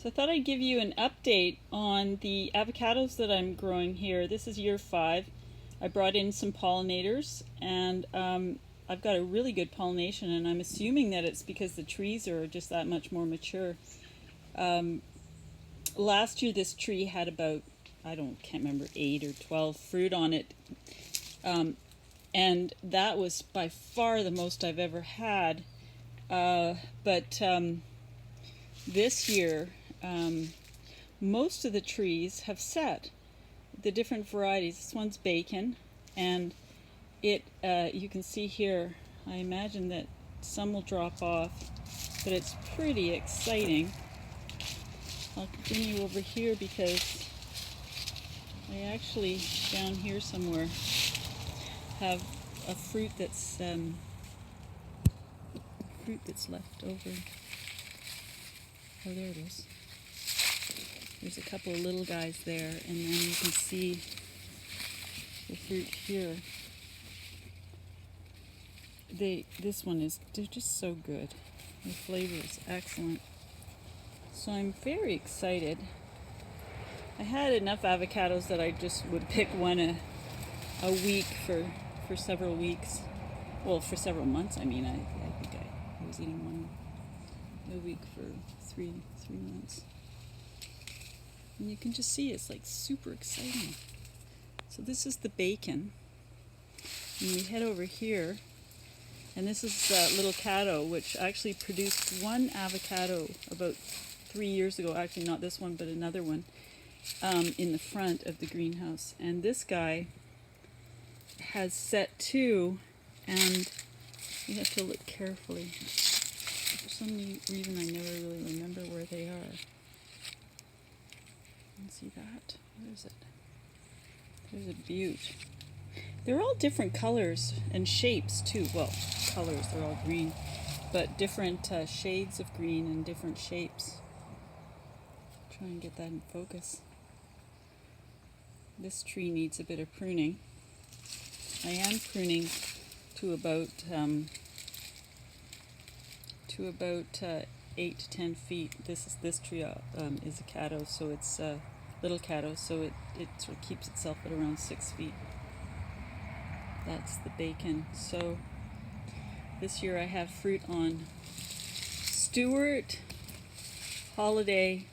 So I thought I'd give you an update on the avocados that I'm growing here. This is year 5. I brought in some pollinators and I've got a really good pollination, and I'm assuming that it's because the trees are just that much more mature. Last year this tree had about, can't remember, 8 or 12 fruit on it. And that was by far the most I've ever had. But this year, most of the trees have set, the different varieties. This one's bacon, and it you can see here, I imagine that some will drop off, but it's pretty exciting. I'll continue over here because I actually, down here somewhere, have a fruit that's left over. Oh, there it is. There's a couple of little guys there, and then you can see the fruit here. This one they're just so good. The flavor is excellent. So I'm very excited. I had enough avocados that I just would pick one a week for several weeks. Well, for several months. I mean, I think I was eating one a week for three months. And you can just see it's like super exciting. So this is the bacon. And we head over here, and this is Little Cato, which actually produced one avocado about 3 years ago. Actually, not this one, but another one, in the front of the greenhouse. And this guy has set 2, and you have to look carefully. For some reason, I never really remember where they are. You can see that? Where is it? There's a beaut. They're all different colors and shapes too. Well, colors, they're all green, but different shades of green and different shapes. Try and get that in focus. This tree needs a bit of pruning. I am pruning to about 8 to 10 feet. This tree is a Cato, so it's Little Cato, so it sort of keeps itself at around 6 feet. That's the bacon. So this year I have fruit on Stewart, Holiday,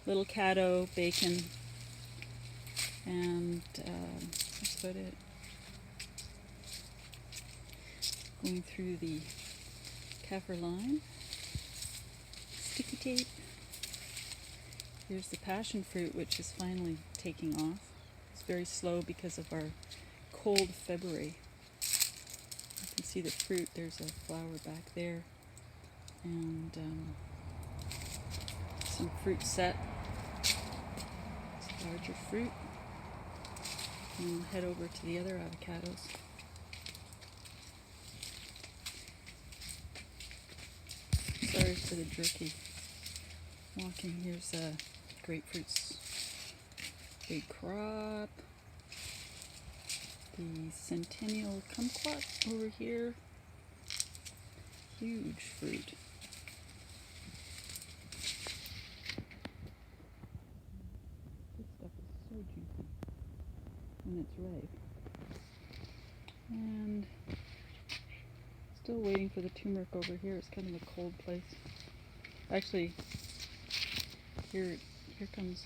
Little Cato, bacon, and that's about it. Going through the kaffir lime, sticky tape. Here's the passion fruit, which is finally taking off. It's very slow because of our cold February. You can see the fruit. There's a flower back there, and some fruit set. It's larger fruit. And we'll head over to the other avocados. Sorry for the jerky walking. Here's grapefruits, big crop. The Centennial Kumquat over here, huge fruit. This stuff is so juicy when it's ripe. And still waiting for the turmeric over here. It's kind of a cold place. Actually, here comes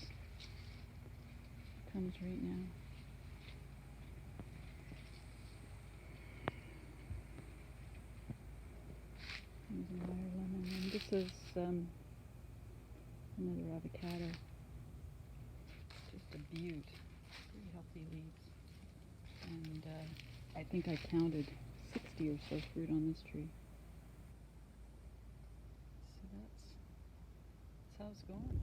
right now. There's a wire lemon, and this is another avocado. Just a beaut. Pretty healthy leaves. And I think I counted 60 or so fruit on this tree. So that's how it's going.